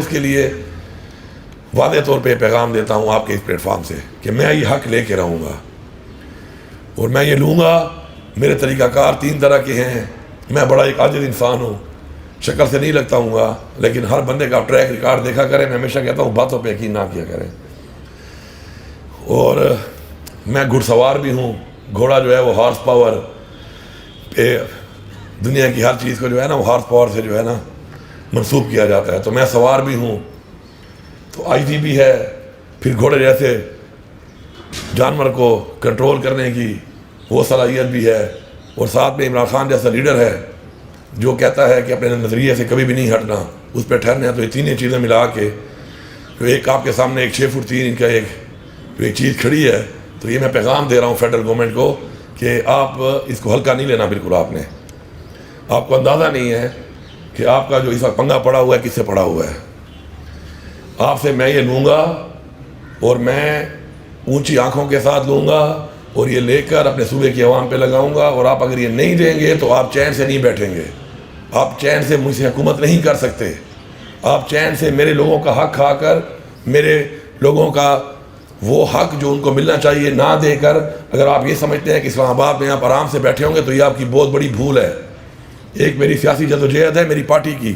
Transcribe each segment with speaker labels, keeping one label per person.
Speaker 1: اس کے لیے واضح طور پہ پیغام دیتا ہوں آپ کے اس پلیٹ فارم سے کہ میں یہ حق لے کے رہوں گا، اور میں یہ لوں گا۔ میرے طریقہ کار 3 طرح کے ہیں۔ میں بڑا ایک عاجز انسان ہوں، شکل سے نہیں لگتا ہوں گا، لیکن ہر بندے کا ٹریک ریکارڈ دیکھا کریں۔ میں ہمیشہ کہتا ہوں باتوں پہ یقین نہ کیا کریں۔ اور میں گھڑ سوار بھی ہوں۔ گھوڑا جو ہے وہ ہارس پاور پہ، دنیا کی ہر چیز کو جو ہے نا وہ ہارس پاور سے جو ہے نا منسوب کیا جاتا ہے، تو میں سوار بھی ہوں، تو آئی بھی ہے۔ پھر گھوڑے جیسے جانور کو کنٹرول کرنے کی وہ صلاحیت بھی ہے، اور ساتھ میں عمران خان جیسا لیڈر ہے جو کہتا ہے کہ اپنے نظریے سے کبھی بھی نہیں ہٹنا، اس پہ ٹھہرنا ہے۔ تو یہ تینیں چیزیں ملا کے جو ایک آپ کے سامنے ایک 6 فٹ 3 انچ کا ایک چیز کھڑی ہے، تو یہ میں پیغام دے رہا ہوں فیڈرل گورنمنٹ کو کہ آپ اس کو ہلکا نہیں لینا۔ بالکل آپ کو اندازہ نہیں ہے کہ آپ کا جو اس وقت پنگا پڑا ہوا ہے کس سے پڑا ہوا ہے۔ آپ سے میں یہ لوں گا، اور میں اونچی آنکھوں کے ساتھ لوں گا، اور یہ لے کر اپنے صوبے کی عوام پہ لگاؤں گا۔ اور آپ اگر یہ نہیں دیں گے تو آپ چین سے نہیں بیٹھیں گے، آپ چین سے مجھ سے حکومت نہیں کر سکتے۔ آپ چین سے میرے لوگوں کا حق کھا کر، میرے لوگوں کا وہ حق جو ان کو ملنا چاہیے نہ دے کر، اگر آپ یہ سمجھتے ہیں کہ اسلام آباد میں آپ آرام سے بیٹھے ہوں گے تو یہ آپ کی بہت بڑی بھول ہے۔ ایک میری سیاسی جدوجہد ہے، میری پارٹی کی،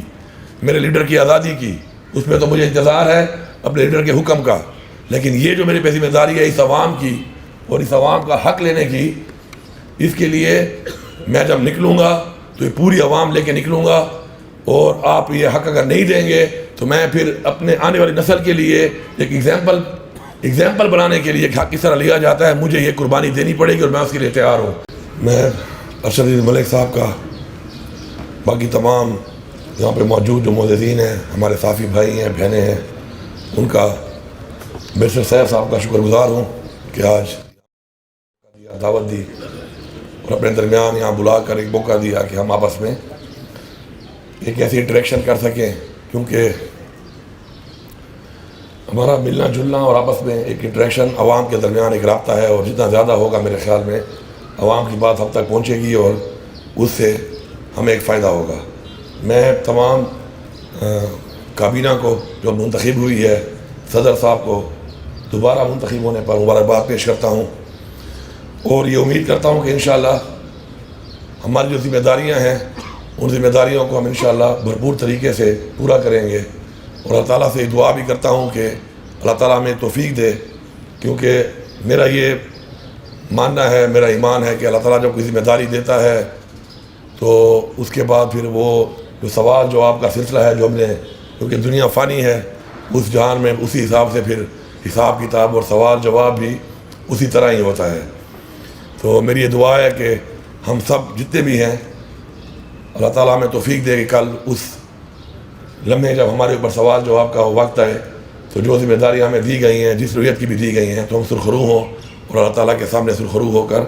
Speaker 1: میرے لیڈر کی آزادی کی، اس میں تو مجھے انتظار ہے اپنے لیڈر کے حکم کا، لیکن یہ جو میرے پہ ذمہ داری ہے اس عوام کی اور اس عوام کا حق لینے کی، اس کے لیے میں جب نکلوں گا تو یہ پوری عوام لے کے نکلوں گا۔ اور آپ یہ حق اگر نہیں دیں گے تو میں پھر اپنے آنے والی نسل کے لیے ایک ایگزامپل بنانے کے لیے حق کس طرح لیا جاتا ہے، مجھے یہ قربانی دینی پڑے گی، اور میں اس کے لیے تیار ہوں۔ میں ارشد عزیز ملک صاحب کا، باقی تمام یہاں پہ موجود جو معززین ہیں، ہمارے صحافی بھائی ہیں، بہنیں ہیں، ان کا، بیرسٹر سیف صاحب کا شکر گزار ہوں کہ آج دعوت دی اور اپنے درمیان یہاں بلا کر ایک موقع دیا کہ ہم آپس میں ایک ایسی انٹریکشن کر سکیں، کیونکہ ہمارا ملنا جلنا اور آپس میں ایک انٹریکشن عوام کے درمیان ایک رابطہ ہے، اور جتنا زیادہ ہوگا میرے خیال میں عوام کی بات ہم تک پہنچے گی اور اس سے ہمیں ایک فائدہ ہوگا۔ میں تمام کابینہ کو جو منتخب ہوئی ہے، صدر صاحب کو دوبارہ منتخب ہونے پر مبارکباد پیش کرتا ہوں، اور یہ امید کرتا ہوں کہ انشاءاللہ ہماری جو ذمہ داریاں ہیں ان ذمہ داریوں کو ہم انشاءاللہ بھرپور طریقے سے پورا کریں گے۔ اور اللہ تعالیٰ سے دعا بھی کرتا ہوں کہ اللہ تعالیٰ ہمیں توفیق دے، کیونکہ میرا یہ ماننا ہے، میرا ایمان ہے کہ اللہ تعالیٰ جب کوئی ذمہ داری دیتا ہے تو اس کے بعد پھر وہ جو سوال جواب کا سلسلہ ہے جو ہم نے، کیونکہ دنیا فانی ہے، اس جہان میں اسی حساب سے پھر حساب کتاب اور سوال جواب بھی اسی طرح ہی ہوتا ہے۔ تو میری یہ دعا ہے کہ ہم سب جتنے بھی ہیں اللہ تعالیٰ ہمیں توفیق دے کہ کل اس لمحے جب ہمارے اوپر سوال جواب کا وقت ہے تو جو ذمہ داریاں ہمیں دی گئی ہیں، جس رویت کی بھی دی گئی ہیں، تو ہم سرخرو ہوں اور اللہ تعالیٰ کے سامنے سرخرو ہو کر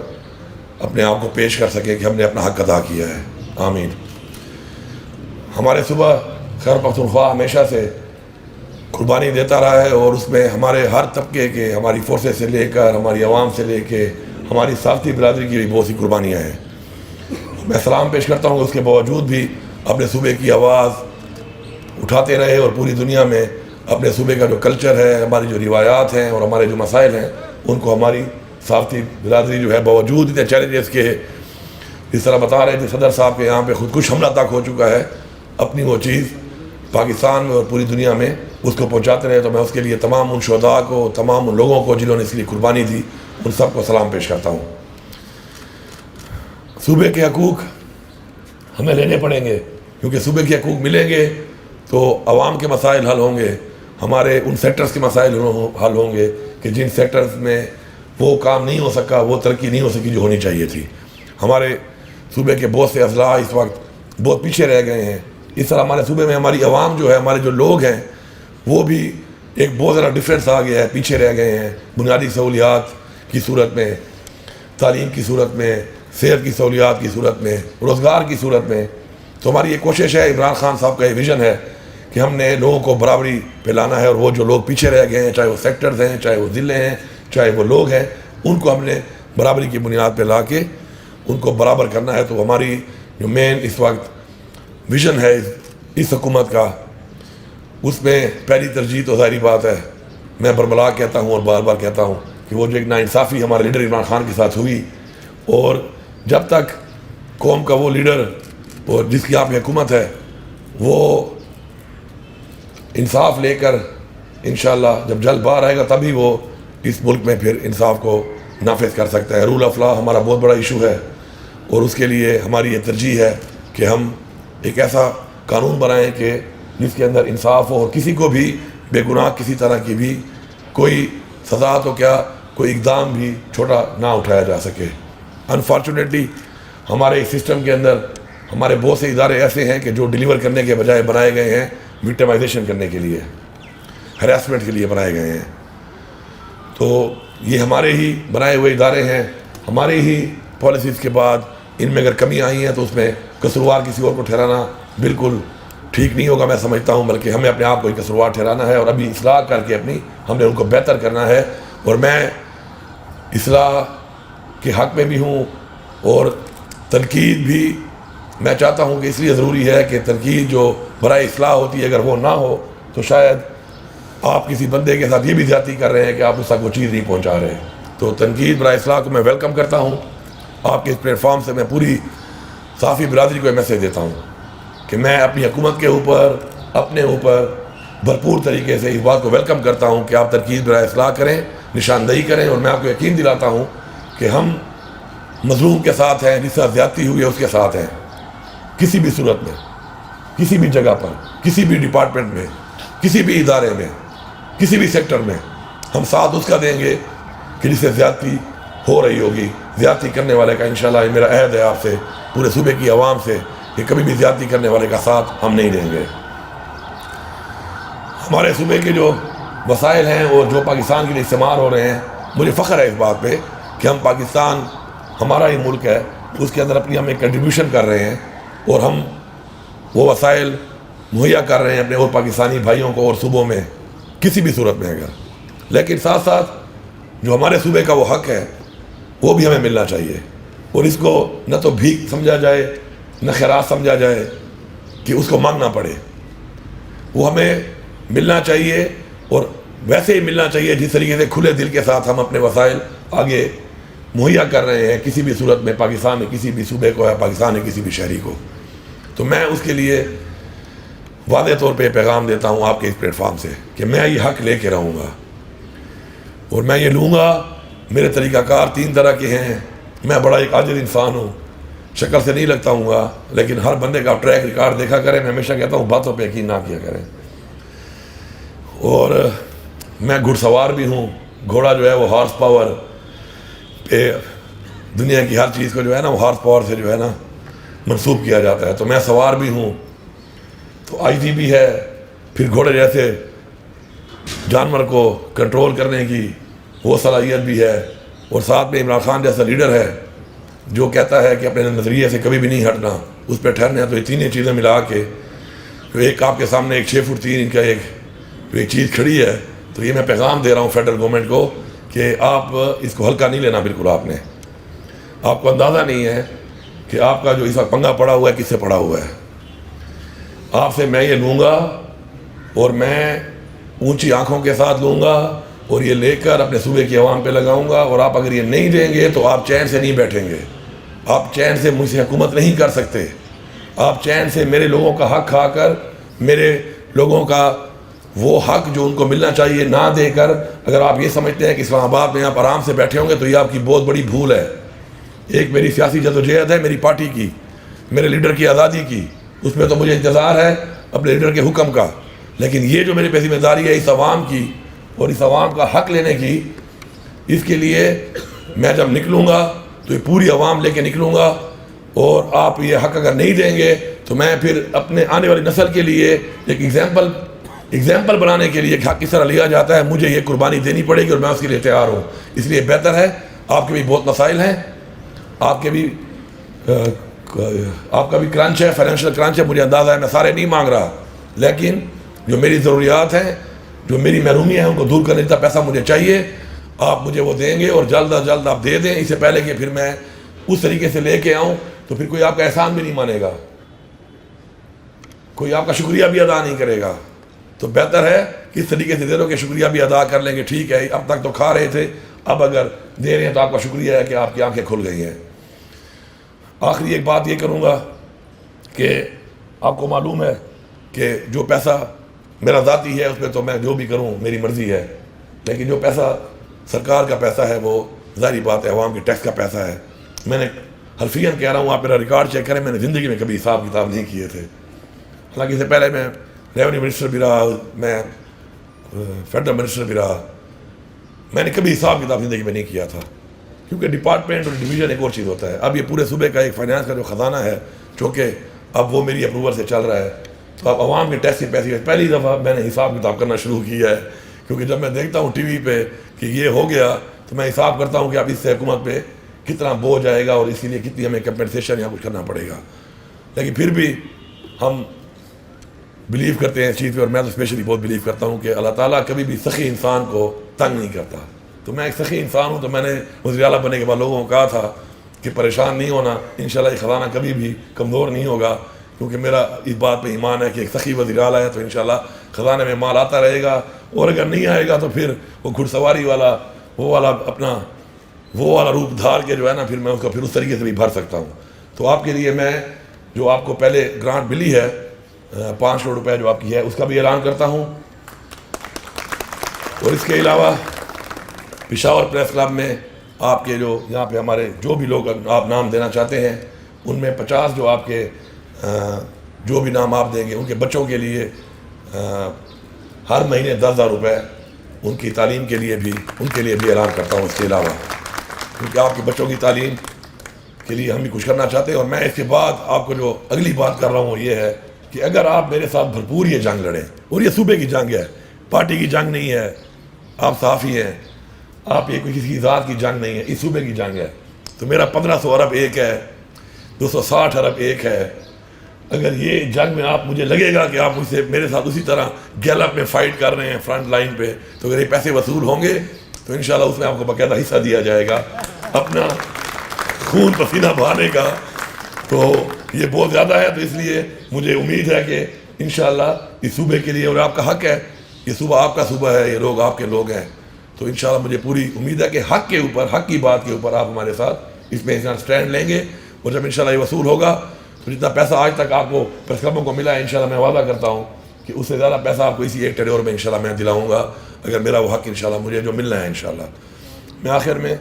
Speaker 1: اپنے آپ کو پیش کر سکیں کہ ہم نے اپنا حق ادا کیا ہے۔ آمین۔ ہمارے صبح خیبر پختونخوا ہمیشہ سے قربانی دیتا رہا ہے، اور اس میں ہمارے ہر طبقے کے، ہماری فورسز سے لے کر، ہماری عوام سے لے کے، ہماری صحافتی برادری کی بھی بہت سی قربانیاں ہیں۔ میں سلام پیش کرتا ہوں کہ اس کے باوجود بھی اپنے صوبے کی آواز اٹھاتے رہے، اور پوری دنیا میں اپنے صوبے کا جو کلچر ہے، ہماری جو روایات ہیں اور ہمارے جو مسائل ہیں، ان کو ہماری صحافتی برادری جو ہے باوجود اتنے چیلنجز کے، اس طرح بتا رہے تھے صدر صاحب کے یہاں پہ خودکش حملہ تک ہو چکا ہے، اپنی وہ چیز پاکستان میں اور پوری دنیا میں اس کو پہنچاتے رہے۔ تو میں اس کے لیے تمام ان شہداء کو، تمام ان لوگوں کو جنہوں نے اس کے لیے قربانی دی، ان سب کو سلام پیش کرتا ہوں۔ صوبے کے حقوق ہمیں لینے پڑیں گے، کیونکہ صوبے کے حقوق ملیں گے تو عوام کے مسائل حل ہوں گے، ہمارے ان سیکٹرز کے مسائل حل ہوں گے کہ جن سیکٹرز میں وہ کام نہیں ہو سکا، وہ ترقی نہیں ہو سکی جو ہونی چاہیے تھی۔ ہمارے صوبے کے بہت سے اضلاع اس وقت بہت پیچھے رہ گئے ہیں۔ اس طرح ہمارے صوبے میں ہماری عوام جو ہے، ہمارے جو لوگ ہیں، وہ بھی ایک بہت زیادہ ڈفرینس آ گیا ہے، پیچھے رہ گئے ہیں بنیادی سہولیات کی صورت میں، تعلیم کی صورت میں، صحت کی سہولیات کی صورت میں، روزگار کی صورت میں۔ تو ہماری یہ کوشش ہے، عمران خان صاحب کا یہ ویژن ہے کہ ہم نے لوگوں کو برابری پہ لانا ہے، اور وہ جو لوگ پیچھے رہ گئے ہیں، چاہے وہ سیکٹرز ہیں، چاہے وہ ضلع ہیں، چاہے وہ لوگ ہیں، ان کو ہم نے برابری کی بنیاد پہ لا کے ان کو برابر کرنا ہے۔ تو ہماری جو مین اس وقت ویژن ہے اس حکومت کا، اس میں پہلی ترجیح تو ظاہری بات ہے، میں برملا کہتا ہوں اور بار بار کہتا ہوں کہ وہ جو ایک ناانصافی ہمارے لیڈر عمران خان کے ساتھ ہوئی، اور جب تک قوم کا وہ لیڈر اور جس کی آپ کی حکومت ہے وہ انصاف لے کر انشاءاللہ جب جلد باہر آئے گا تبھی وہ اس ملک میں پھر انصاف کو نافذ کر سکتا ہے۔ رول آف لا ہمارا بہت بڑا ایشو ہے، اور اس کے لیے ہماری یہ ترجیح ہے کہ ہم ایک ایسا قانون بنائیں کہ جس کے اندر انصاف ہو اور کسی کو بھی بے گناہ کسی طرح کی بھی کوئی سزا تو کیا کوئی اقدام بھی چھوٹا نہ اٹھایا جا سکے۔ انفارچونیٹلی ہمارے سسٹم کے اندر ہمارے بہت سے ادارے ایسے ہیں کہ جو ڈیلیور کرنے کے بجائے بنائے گئے ہیں وکٹمائزیشن کرنے کے لیے، ہراسمنٹ کے لیے بنائے گئے ہیں۔ تو یہ ہمارے ہی بنائے ہوئے ادارے ہیں، ہمارے ہی پالیسیز کے بعد ان میں اگر کمی آئی ہیں تو اس میں قصوروار کسی اور کو ٹھہرانا بالکل ٹھیک نہیں ہوگا، میں سمجھتا ہوں، بلکہ ہمیں اپنے آپ کو ہی قصوروار ٹھہرانا ہے اور ابھی اصلاح کر کے ہم نے ان کو بہتر کرنا ہے۔ اور میں اصلاح کے حق میں بھی ہوں، اور تنقید بھی میں چاہتا ہوں کہ اس لیے ضروری ہے کہ تنقید جو برائے اصلاح ہوتی ہے اگر وہ نہ ہو تو شاید آپ کسی بندے کے ساتھ یہ بھی زیادتی کر رہے ہیں کہ آپ اس تک وہ چیز نہیں پہنچا رہے۔ تو تنقید برائے اصلاح کو میں ویلکم کرتا ہوں۔ آپ کے اس پلیٹ فارم سے میں پوری صحافی برادری کو یہ میسیج دیتا ہوں کہ میں اپنی حکومت کے اوپر اپنے اوپر بھرپور طریقے سے اس بات کو ویلکم کرتا ہوں کہ آپ تنقید برائے اصلاح کریں، نشاندہی کریں، اور میں آپ کو یقین دلاتا ہوں کہ ہم مظلوم کے ساتھ ہیں، جس سے زیادتی ہوئی ہے اس کے ساتھ ہیں، کسی بھی صورت میں، کسی بھی جگہ پر، کسی بھی ڈپارٹمنٹ میں، کسی بھی ادارے میں، کسی بھی سیکٹر میں ہم ساتھ اس کا دیں گے کہ جس سے زیادتی ہو رہی ہوگی۔ زیادتی کرنے والے کا انشاءاللہ یہ میرا عہد ہے آپ سے، پورے صوبے کی عوام سے، کہ کبھی بھی زیادتی کرنے والے کا ساتھ ہم نہیں دیں گے۔ ہمارے صوبے کے جو وسائل ہیں اور جو پاکستان کے لیے استعمال ہو رہے ہیں، مجھے فخر ہے اس بات پہ کہ ہم پاکستان ہمارا ہی ملک ہے، اس کے اندر اپنی ہم ایک کنٹریبیوشن کر رہے ہیں، اور ہم وہ وسائل مہیا کر رہے ہیں اپنے اور پاکستانی بھائیوں کو اور صوبوں میں کسی بھی صورت میں اگر، لیکن ساتھ ساتھ جو ہمارے صوبے کا وہ حق ہے وہ بھی ہمیں ملنا چاہیے، اور اس کو نہ تو بھیک سمجھا جائے نہ خیرات سمجھا جائے کہ اس کو مانگنا پڑے، وہ ہمیں ملنا چاہیے، اور ویسے ہی ملنا چاہیے جس طریقے سے کھلے دل کے ساتھ ہم اپنے وسائل آگے مہیا کر رہے ہیں کسی بھی صورت میں، پاکستان میں کسی بھی صوبے کو یا پاکستان میں کسی بھی شہری کو۔ تو میں اس کے لیے واضح طور پہ پیغام دیتا ہوں آپ کے اس پلیٹ فارم سے کہ میں یہ حق لے کے رہوں گا، اور میں یہ لوں گا۔ میرے طریقہ کار 3 طرح کے ہیں، میں بڑا ایک عاجز انسان ہوں، شکل سے نہیں لگتا ہوں گا، لیکن ہر بندے کا ٹریک ریکارڈ دیکھا کریں، میں ہمیشہ کہتا ہوں باتوں پہ یقین نہ کیا کریں۔ اور میں گھڑ سوار بھی ہوں، گھوڑا جو ہے وہ ہارس پاور پہ دنیا کی ہر چیز کو جو ہے نا وہ ہارس پاور سے جو ہے نا منسوب کیا جاتا ہے، تو میں سوار بھی ہوں، تو آئی جی بھی ہے، پھر گھوڑے جیسے جانور کو کنٹرول کرنے کی وہ صلاحیت بھی ہے، اور ساتھ میں عمران خان جیسا لیڈر ہے جو کہتا ہے کہ اپنے نظریے سے کبھی بھی نہیں ہٹنا، اس پہ ٹھہرنا ہے۔ تو یہ تینوں چیزیں ملا کے جو ایک آپ کے سامنے ایک 6 فٹ 3 انچ کا ایک چیز کھڑی ہے، تو یہ میں پیغام دے رہا ہوں فیڈرل گورنمنٹ کو کہ آپ اس کو ہلکا نہیں لینا بالکل۔ آپ کو اندازہ نہیں ہے کہ آپ کا جو اس وقت پنگا پڑا ہوا ہے کس سے پڑا ہوا ہے۔ آپ سے میں یہ لوں گا، اور میں اونچی آنکھوں کے ساتھ لوں گا، اور یہ لے کر اپنے صوبے کی عوام پہ لگاؤں گا، اور آپ اگر یہ نہیں دیں گے تو آپ چین سے نہیں بیٹھیں گے، آپ چین سے مجھ سے حکومت نہیں کر سکتے، آپ چین سے میرے لوگوں کا حق کھا کر، میرے لوگوں کا وہ حق جو ان کو ملنا چاہیے نہ دے کر اگر آپ یہ سمجھتے ہیں کہ اسلام آباد میں آپ آرام سے بیٹھے ہوں گے تو یہ آپ کی بہت بڑی بھول ہے۔ ایک میری سیاسی جدوجہد ہے میری پارٹی کی، میرے لیڈر کی آزادی کی، اس میں تو مجھے انتظار ہے اپنے لیڈر کے حکم کا، لیکن یہ جو میرے پہ ذمہ داری ہے اس عوام کی اور اس عوام کا حق لینے کی، اس کے لیے میں جب نکلوں گا تو یہ پوری عوام لے کے نکلوں گا، اور آپ یہ حق اگر نہیں دیں گے تو میں پھر اپنے آنے والی نسل کے لیے ایک ایگزامپل بنانے کے لیے حق کس طرح لیا جاتا ہے، مجھے یہ قربانی دینی پڑے گی، اور میں اس کے لیے تیار ہوں۔ اس لیے بہتر ہے، آپ کے بھی بہت مسائل ہیں، آپ کا بھی کرنچ ہے، فائنینشیل کرنچ ہے، مجھے اندازہ ہے، میں سارے نہیں مانگ رہا، لیکن جو میری ضروریات ہیں، جو میری محرومی ہے ان کو دور کرنے کا پیسہ مجھے چاہیے، آپ مجھے وہ دیں گے، اور جلد از جلد آپ دے دیں، اس سے پہلے کہ پھر میں اس طریقے سے لے کے آؤں تو پھر کوئی آپ کا احسان بھی نہیں مانے گا، کوئی آپ کا شکریہ بھی ادا نہیں کرے گا۔ تو بہتر ہے کہ اس طریقے سے دے دو کہ شکریہ بھی ادا کر لیں گے. ٹھیک ہے اب تک تو کھا رہے تھے, اب اگر دے رہے ہیں تو آپ کا شکریہ ہے کہ آپ کی آنکھیں کھل گئی ہیں. آخری ایک بات یہ کروں گا کہ آپ کو معلوم ہے کہ جو پیسہ میرا ذاتی ہے اس پہ تو میں جو بھی کروں میری مرضی ہے, لیکن جو پیسہ سرکار کا پیسہ ہے وہ ظاہری بات ہے عوام کے ٹیکس کا پیسہ ہے. میں نے حلفیاً کہہ رہا ہوں, آپ میرا ریکارڈ چیک کریں, میں نے زندگی میں کبھی حساب کتاب نہیں کیے تھے. حالانکہ اس سے پہلے میں ریونیو منسٹر بھی رہا, میں فیڈرل منسٹر بھی رہا, میں نے کبھی حساب کتاب زندگی میں نہیں کیا تھا, کیونکہ ڈپارٹمنٹ اور ڈویژن ایک اور چیز ہوتا ہے. اب یہ پورے صوبے کا ایک فائنانس کا جو خزانہ ہے, چونکہ اب وہ میری اپروول سے چل رہا ہے, تو اب عوام کے ٹیکس کے پیسے پہلی دفعہ میں نے حساب کتاب کرنا شروع کیا ہے. کیونکہ جب میں دیکھتا ہوں ٹی وی پہ کہ یہ ہو گیا تو میں حساب کرتا ہوں کہ اب اس سے حکومت پہ کتنا بوجھ آئے گا اور اس کے لیے کتنی ہمیں کمپنسیشن یا کچھ کرنا پڑے گا. لیکن پھر بھی ہم بلیو کرتے ہیں اس چیز پہ, اور میں تو اسپیشلی بہت بلیو کرتا ہوں کہ اللہ تعالیٰ کبھی بھی سخی انسان کو تنگ نہیں کرتا. تو میں ایک سخی انسان ہوں, تو میں نے وزیر اعلیٰ بننے کے بعد لوگوں کو کہا تھا کہ پریشان نہیں ہونا, انشاءاللہ یہ خزانہ کبھی بھی کمزور نہیں ہوگا, کیونکہ میرا اس بات پہ ایمان ہے کہ ایک سخی وزیر اعلیٰ ہے تو انشاءاللہ خزانے میں مال آتا رہے گا. اور اگر نہیں آئے گا تو پھر وہ گھڑ سواری والا وہ والا روپ دھار کے جو ہے نا, پھر میں اس کو پھر اس طریقے سے بھی بھر سکتا ہوں. تو آپ کے لیے میں جو آپ کو پہلے گرانٹ ملی ہے 5 کروڑ روپے جو آپ کی ہے, اس کا بھی اعلان کرتا ہوں. اور اس کے علاوہ پشاور پریس کلب میں آپ کے جو یہاں پہ ہمارے جو بھی لوگ آپ نام دینا چاہتے ہیں, ان میں 50 جو آپ کے جو بھی نام آپ دیں گے ان کے بچوں کے لیے ہر مہینے 10,000 روپے ان کی تعلیم کے لیے بھی اعلان کرتا ہوں. اس کے علاوہ کیونکہ آپ کے بچوں کی تعلیم کے لیے ہم بھی کچھ کرنا چاہتے ہیں. اور میں اس کے بعد آپ کو جو اگلی بات کر رہا ہوں وہ یہ ہے کہ اگر آپ میرے ساتھ بھرپور یہ جنگ لڑیں, اور یہ صوبے کی جنگ ہے, پارٹی کی جنگ نہیں ہے, آپ صحافی ہیں, آپ یہ کوئی کسی ذات کی جنگ نہیں ہے, اس صوبے کی جنگ ہے. تو میرا 1500 ارب ایک ہے, 260 ارب ایک ہے. اگر یہ جنگ میں آپ مجھے لگے گا کہ آپ مجھ سے میرے ساتھ اسی طرح گیلپ میں فائٹ کر رہے ہیں فرنٹ لائن پہ, تو اگر یہ پیسے وصول ہوں گے تو انشاءاللہ اس میں آپ کو باقاعدہ حصہ دیا جائے گا اپنا خون پسینہ بہانے کا. تو یہ بہت زیادہ ہے, تو اس لیے مجھے امید ہے کہ انشاءاللہ اس صوبے کے لیے, اور آپ کا حق ہے, یہ صوبہ آپ کا صوبہ ہے, یہ لوگ آپ کے لوگ ہیں, تو انشاءاللہ مجھے پوری امید ہے کہ حق کے اوپر, حق کی بات کے اوپر آپ ہمارے ساتھ اس میں اسٹینڈ لیں گے. اور جب انشاءاللہ یہ وصول ہوگا تو جتنا پیسہ آج تک آپ کو پریس کلبوں کو ملا ہے, انشاءاللہ میں وعدہ کرتا ہوں کہ اس سے زیادہ پیسہ آپ کو اسی ایک ٹریور میں انشاءاللہ میں دلاؤں گا, اگر میرا وہ حق انشاءاللہ مجھے جو ملنا ہے انشاءاللہ. میں آخر میں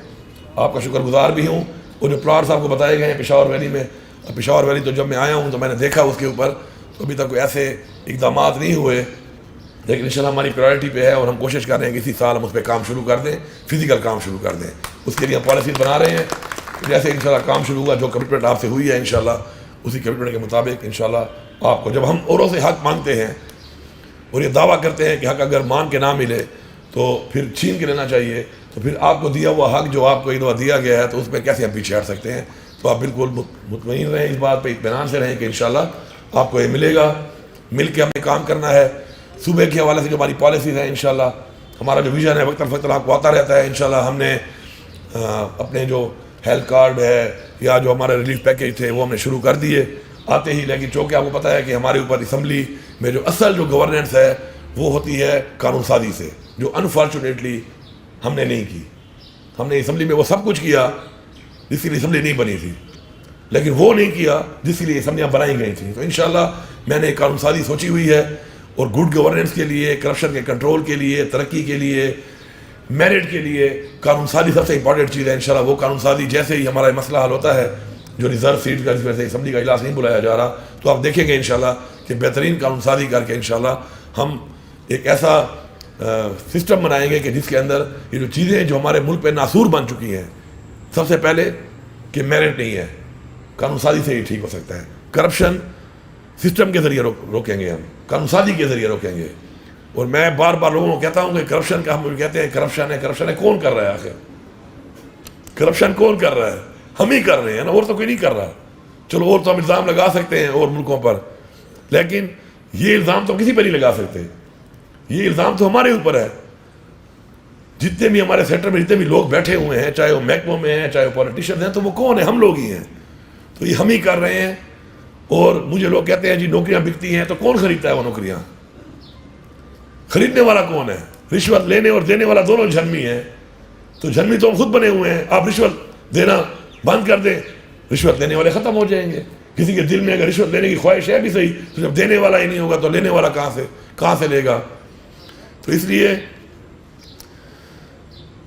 Speaker 1: آپ کا شکر گزار بھی ہوں. اور جو پلاٹس آپ کو بتائے گئے ہیں پشاور ویلی میں, پشاور ویلی تو جب میں آیا ہوں تو میں نے دیکھا اس کے اوپر, تو ابھی تک کوئی ایسے اقدامات نہیں ہوئے, لیکن انشاءاللہ ہماری پرائرٹی پہ ہے, اور ہم کوشش کر رہے ہیں کہ اسی سال ہم اس پہ کام شروع کر دیں, فزیکل کام شروع کر دیں. اس کے لیے ہم پالیسیز بنا رہے ہیں. جیسے انشاءاللہ کام شروع ہوا, جو کمٹمنٹ آپ سے ہوئی ہے انشاءاللہ اسی کمٹمنٹ کے مطابق انشاءاللہ آپ کو, جب ہم اوروں سے حق مانگتے ہیں اور یہ دعویٰ کرتے ہیں کہ حق اگر مان کے نہ ملے تو پھر چھین کے لینا چاہیے, تو پھر آپ کو دیا ہوا حق جو آپ کو ایک دفعہ دیا گیا ہے تو اس میں کیسے ہم پیچھے ہٹ سکتے ہیں. تو آپ بالکل مطمئن رہیں اس بات پہ, اطمینان سے رہیں کہ انشاءاللہ آپ کو یہ ملے گا. مل کے ہمیں کام کرنا ہے. صوبے کے حوالے سے جو ہماری پالیسیز ہیں انشاءاللہ, ہمارا جو ویژن ہے وقت فوقت آپ کو آتا رہتا ہے. انشاءاللہ ہم نے اپنے جو ہیلتھ کارڈ ہے یا جو ہمارے ریلیف پیکیج تھے وہ ہم نے شروع کر دیے آتے ہی. لیکن چونکہ آپ کو پتہ ہے کہ ہمارے اوپر اسمبلی میں جو اصل جو گورننس ہے وہ ہوتی ہے قانون سازی سے, جو انفارچونیٹلی ہم نے نہیں کی. ہم نے اسمبلی میں وہ سب کچھ کیا جس کے لیے اسمبلی نہیں بنی تھی, لیکن وہ نہیں کیا جس کے لیے اسمبلیاں بنائی گئی تھیں. تو انشاءاللہ میں نے قانون سازی سوچی ہوئی ہے, اور گڈ گورننس کے لیے, کرپشن کے کنٹرول کے لیے, ترقی کے لیے, میرٹ کے لیے قانون سازی سب سے امپورٹنٹ چیز ہے. انشاءاللہ وہ قانون سازی جیسے ہی ہمارا مسئلہ حل ہوتا ہے, جو ریزرو سیٹ کا اس وجہ سے اسمبلی کا اجلاس نہیں بلایا جا رہا, تو آپ دیکھیں گے انشاءاللہ کہ بہترین قانون سازی کر کے انشاءاللہ ہم ایک ایسا سسٹم بنائیں گے کہ جس کے اندر یہ جو چیزیں جو ہمارے ملک پہ ناسور بن چکی ہیں, سب سے پہلے کہ میرٹ نہیں ہے, قانون سازی سے ہی ٹھیک ہو سکتا ہے. کرپشن سسٹم کے ذریعے روکیں گے, ہم قانون سازی کے ذریعے روکیں گے. اور میں بار بار لوگوں کو کہتا ہوں کہ کرپشن کا ہم کہتے ہیں کرپشن ہے, کون کر رہا ہے آخر؟ کرپشن کون کر رہا ہے؟ ہم ہی کر رہے ہیں نا, اور تو کوئی نہیں کر رہا. چلو اور تو ہم الزام لگا سکتے ہیں اور ملکوں پر, لیکن یہ الزام تو کسی پر نہیں لگا سکتے. یہ الزام تو ہمارے اوپر ہے. جتنے بھی ہمارے سیکٹر میں جتنے بھی لوگ بیٹھے ہوئے ہیں, چاہے وہ محکموں میں ہیں, چاہے وہ پولیٹیشین ہیں, تو وہ کون ہیں؟ ہم لوگ ہی ہیں. تو یہ ہم ہی کر رہے ہیں. اور مجھے لوگ کہتے ہیں جی نوکریاں بکتی ہیں, تو کون خریدتا ہے وہ نوکریاں؟ خریدنے والا کون ہے؟ رشوت لینے اور دینے والا دونوں جھنمی ہیں. تو جھنمی تو ہم خود بنے ہوئے ہیں. آپ رشوت دینا بند کر دیں, رشوت لینے والے ختم ہو جائیں گے. کسی کے دل میں اگر رشوت لینے کی خواہش ہے بھی صحیح, تو جب دینے والا ہی نہیں ہوگا تو لینے والا کہاں سے لے گا؟ تو اس لیے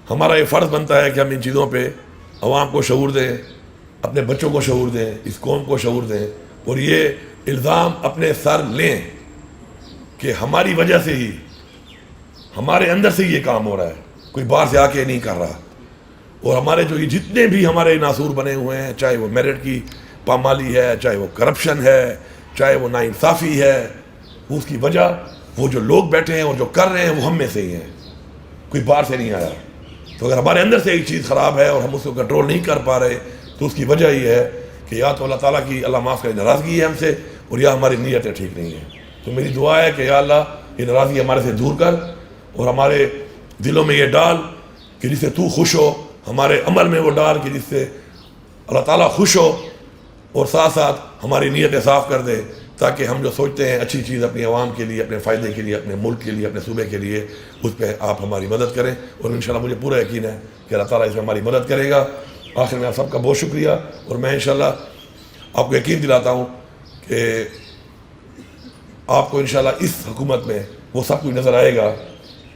Speaker 1: ہمارا یہ فرض بنتا ہے کہ ہم ان چیزوں پہ عوام کو شعور دیں, اپنے بچوں کو شعور دیں, اس قوم کو شعور دیں, اور یہ الزام اپنے سر لیں کہ ہماری وجہ سے ہی, ہمارے اندر سے یہ کام ہو رہا ہے, کوئی باہر سے آ کے نہیں کر رہا. اور ہمارے جو یہ جتنے بھی ہمارے ناصور بنے ہوئے ہیں, چاہے وہ میرٹ کی پامالی ہے, چاہے وہ کرپشن ہے, چاہے وہ ناانصافی ہے, اس کی وجہ وہ جو لوگ بیٹھے ہیں اور جو کر رہے ہیں وہ ہم میں سے ہی ہیں, کوئی باہر سے نہیں آیا. تو اگر ہمارے اندر سے ایک چیز خراب ہے اور ہم اس کو کنٹرول نہیں کر پا رہے, تو اس کی وجہ یہ ہے کہ یا تو اللہ تعالیٰ کی, اللہ معاف کرے, ناراضگی ہے ہم سے, اور یا ہماری نیتیں ٹھیک نہیں ہیں. تو میری دعا ہے کہ یا اللہ یہ ناراضگی ہمارے سے دور کر, اور ہمارے دلوں میں یہ ڈال کہ جس سے تو خوش ہو, ہمارے عمل میں وہ ڈال کہ جس سے اللہ تعالیٰ خوش ہو, اور ساتھ ساتھ ہماری نیتیں صاف کر دے, تاکہ ہم جو سوچتے ہیں اچھی چیز اپنی عوام کے لیے, اپنے فائدے کے لیے, اپنے ملک کے لیے, اپنے صوبے کے لیے, اس پہ آپ ہماری مدد کریں. اور انشاءاللہ مجھے پورا یقین ہے کہ اللہ تعالیٰ اس میں ہماری مدد کرے گا. آخر میں آپ سب کا بہت شکریہ, اور میں انشاءاللہ آپ کو یقین دلاتا ہوں کہ آپ کو انشاءاللہ اس حکومت میں وہ سب کچھ نظر آئے گا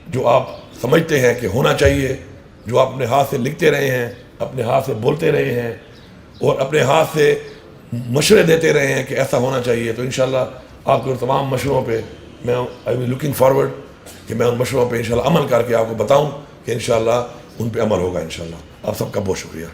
Speaker 1: جو آپ سمجھتے ہیں کہ ہونا چاہیے, جو آپ اپنے ہاتھ سے لکھتے رہے ہیں, اپنے ہاتھ سے بولتے رہے ہیں, اور اپنے ہاتھ سے مشورے دیتے رہے ہیں کہ ایسا ہونا چاہیے. تو انشاءاللہ آپ کے تمام مشوروں پہ میں آئی ایم لوکنگ فارورڈ کہ میں ان مشوروں پہ انشاءاللہ عمل کر کے آپ کو بتاؤں کہ انشاءاللہ ان پہ عمل ہوگا انشاءاللہ. آپ سب کا بہت شکریہ.